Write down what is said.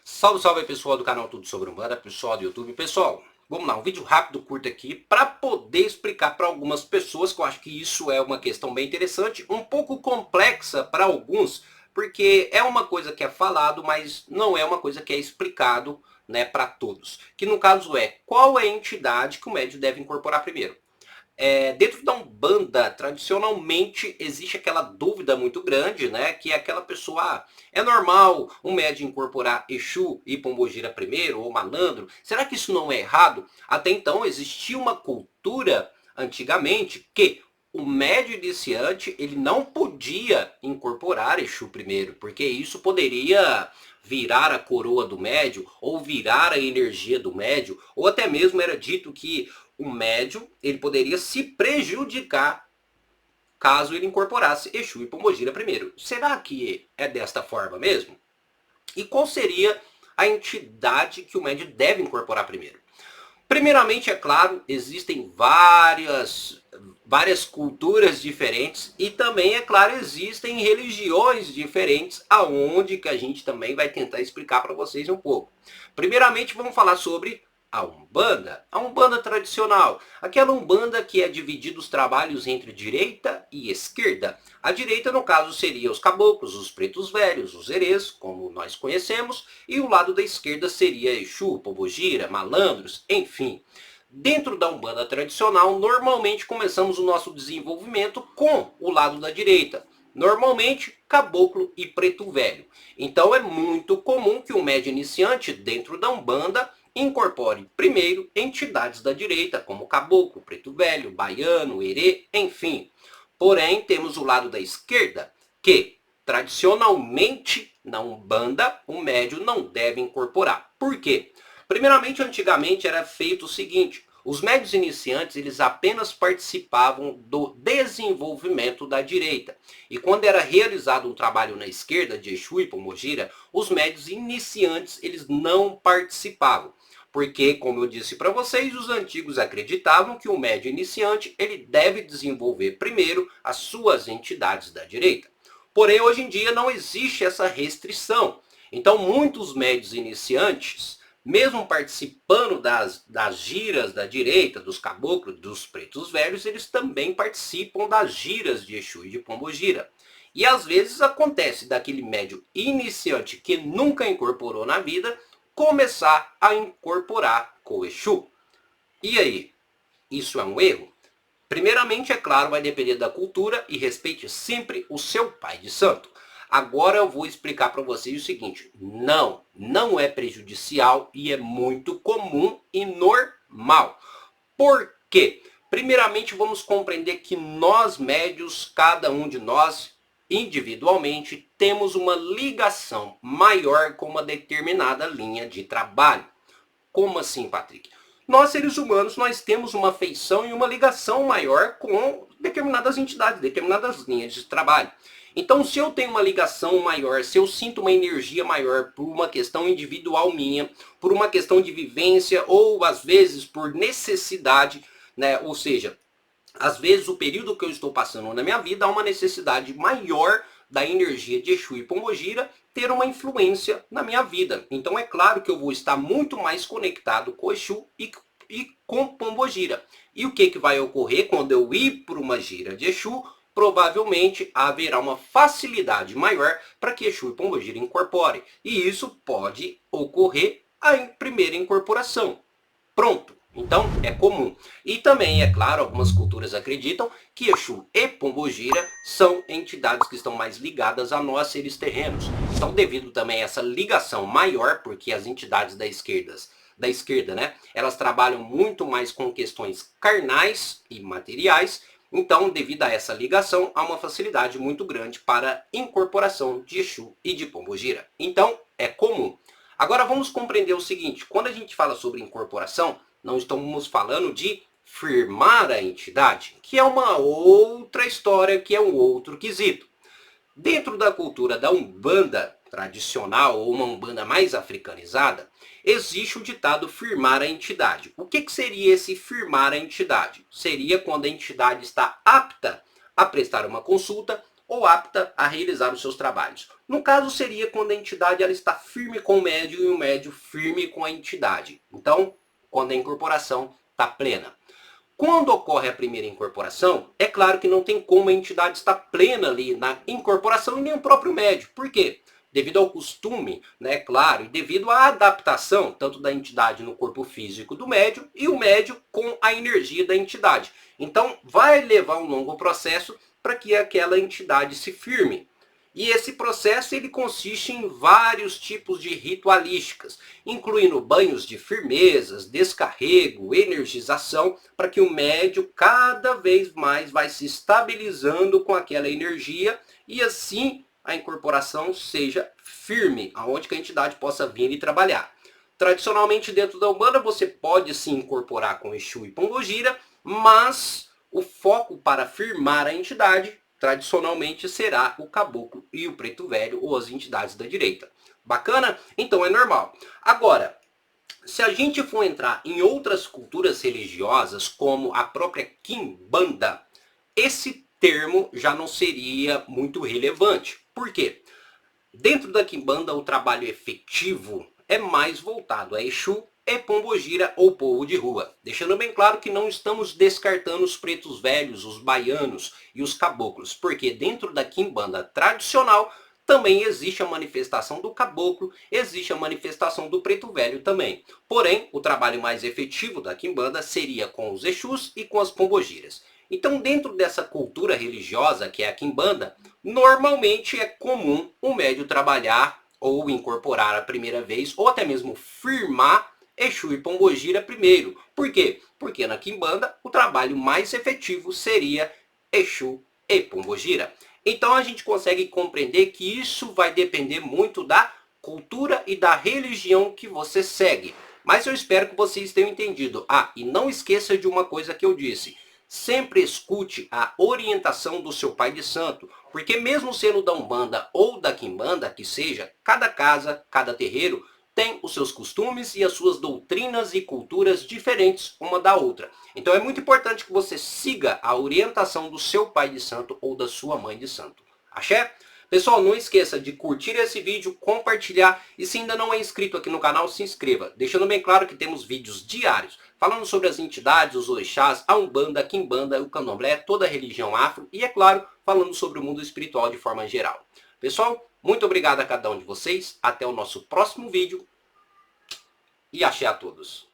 Salve, salve pessoal do canal Tudo Sobre Umbanda, pessoal do YouTube. Pessoal, vamos lá, um vídeo rápido, curto aqui, para poder explicar para algumas pessoas, que eu acho que isso é uma questão bem interessante, um pouco complexa para alguns, porque é uma coisa que é falado, mas não é uma coisa que é explicado, né, para todos. Que no caso é, qual é a entidade que o médium deve incorporar primeiro? Dentro da Umbanda, tradicionalmente, existe aquela dúvida muito grande, né? Que é aquela pessoa, é normal um médium incorporar Exu e Pombogira primeiro, ou Malandro? Será que isso não é errado? Até então, existia uma cultura, antigamente, que o médium iniciante, ele não podia incorporar Exu primeiro, porque isso poderia virar a coroa do médium, ou virar a energia do médium, ou até mesmo era dito que o médium ele poderia se prejudicar caso ele incorporasse Exu e Pombogira primeiro. Será que é desta forma mesmo? E qual seria a entidade que o médium deve incorporar primeiro? Primeiramente, é claro, existem várias culturas diferentes e também, é claro, existem religiões diferentes, aonde que a gente também vai tentar explicar para vocês um pouco. Primeiramente, vamos falar sobre a Umbanda tradicional, aquela Umbanda que é dividida os trabalhos entre direita e esquerda. A direita, no caso, seria os caboclos, os pretos velhos, os herês, como nós conhecemos, e o lado da esquerda seria Exu, Pombogira, malandros, enfim. Dentro da Umbanda tradicional, normalmente começamos o nosso desenvolvimento com o lado da direita. Normalmente, caboclo e preto velho. Então é muito comum que o médium iniciante dentro da Umbanda incorpore primeiro entidades da direita, como caboclo, preto velho, baiano, herê, enfim. Porém, temos o lado da esquerda, que tradicionalmente na Umbanda o médium não deve incorporar. Por quê? Primeiramente, antigamente era feito o seguinte: os médios iniciantes eles apenas participavam do desenvolvimento da direita. E quando era realizado um trabalho na esquerda, de Exu e Pombogira, os médios iniciantes eles não participavam. Porque, como eu disse para vocês, os antigos acreditavam que o médio iniciante ele deve desenvolver primeiro as suas entidades da direita. Porém, hoje em dia não existe essa restrição. Então, muitos médios iniciantes, mesmo participando das giras da direita, dos caboclos, dos pretos velhos, eles também participam das giras de Exu e de Pombogira. E às vezes acontece daquele médium iniciante que nunca incorporou na vida começar a incorporar com o Exu. E aí, isso é um erro? Primeiramente, é claro, vai depender da cultura e respeite sempre o seu pai de santo. Agora eu vou explicar para vocês o seguinte: não é prejudicial e é muito comum e normal. Por quê? Primeiramente, vamos compreender que nós médios, cada um de nós, individualmente, temos uma ligação maior com uma determinada linha de trabalho. Como assim, Patrick? Nós, seres humanos, nós temos uma afeição e uma ligação maior com determinadas entidades, determinadas linhas de trabalho. Então, se eu tenho uma ligação maior, se eu sinto uma energia maior por uma questão individual minha, por uma questão de vivência ou às vezes por necessidade, né? Ou seja, às vezes o período que eu estou passando na minha vida há uma necessidade maior da energia de Exu e Pombogira ter uma influência na minha vida. Então é claro que eu vou estar muito mais conectado com Exu e com Pombogira. E o que vai ocorrer quando eu ir para uma gira de Exu? Provavelmente haverá uma facilidade maior para que Exu e Pombogira incorporem. E isso pode ocorrer a primeira incorporação. Pronto. Então é comum. E também, é claro, algumas culturas acreditam que Exu e Pombogira são entidades que estão mais ligadas a nós, seres terrenos. Então, devido também a essa ligação maior, porque as entidades da esquerda, né, elas trabalham muito mais com questões carnais e materiais. Então, devido a essa ligação, há uma facilidade muito grande para incorporação de Exu e de Pombogira. Então, é comum. Agora vamos compreender o seguinte: quando a gente fala sobre incorporação, não estamos falando de firmar a entidade, que é uma outra história, que é um outro quesito. Dentro da cultura da Umbanda tradicional, ou uma Umbanda mais africanizada, existe o ditado firmar a entidade. O que seria esse firmar a entidade? Seria quando a entidade está apta a prestar uma consulta ou apta a realizar os seus trabalhos. No caso, seria quando a entidade ela está firme com o médio e o médio firme com a entidade. Então, quando a incorporação está plena. Quando ocorre a primeira incorporação, é claro que não tem como a entidade estar plena ali na incorporação e nem o próprio médio. Por quê? Devido ao costume, né, claro, e devido à adaptação, tanto da entidade no corpo físico do médio e o médio com a energia da entidade. Então, vai levar um longo processo para que aquela entidade se firme. E esse processo ele consiste em vários tipos de ritualísticas, incluindo banhos de firmezas, descarrego, energização, para que o médio cada vez mais vai se estabilizando com aquela energia e assim a incorporação seja firme, aonde que a entidade possa vir e trabalhar. Tradicionalmente dentro da Umbanda você pode se incorporar com Exu e Pombogira, mas o foco para firmar a entidade tradicionalmente será o caboclo e o preto velho ou as entidades da direita. Bacana? Então é normal. Agora, se a gente for entrar em outras culturas religiosas, como a própria Quimbanda, esse termo já não seria muito relevante. Por quê? Dentro da Quimbanda, o trabalho efetivo é mais voltado a Exu e Pombogira ou povo de rua. Deixando bem claro que não estamos descartando os pretos velhos, os baianos e os caboclos, porque dentro da Quimbanda tradicional também existe a manifestação do caboclo, existe a manifestação do preto velho também. Porém, o trabalho mais efetivo da Quimbanda seria com os Exus e com as Pombogiras. Então, dentro dessa cultura religiosa que é a Quimbanda, normalmente é comum o médio trabalhar ou incorporar a primeira vez, ou até mesmo firmar Exu e Pombogira primeiro. Por quê? Porque na Quimbanda o trabalho mais efetivo seria Exu e Pombogira. Então a gente consegue compreender que isso vai depender muito da cultura e da religião que você segue. Mas eu espero que vocês tenham entendido. Ah, e não esqueça de uma coisa que eu disse. Sempre escute a orientação do seu pai de santo, porque mesmo sendo da Umbanda ou da Quimbanda, que seja, cada casa, cada terreiro, tem os seus costumes e as suas doutrinas e culturas diferentes uma da outra. Então é muito importante que você siga a orientação do seu pai de santo ou da sua mãe de santo. Axé? Pessoal, não esqueça de curtir esse vídeo, compartilhar e se ainda não é inscrito aqui no canal, se inscreva. Deixando bem claro que temos vídeos diários falando sobre as entidades, os orixás, a Umbanda, a Quimbanda, o Candomblé, toda a religião afro e, é claro, falando sobre o mundo espiritual de forma geral. Pessoal, muito obrigado a cada um de vocês. Até o nosso próximo vídeo. E axé a todos.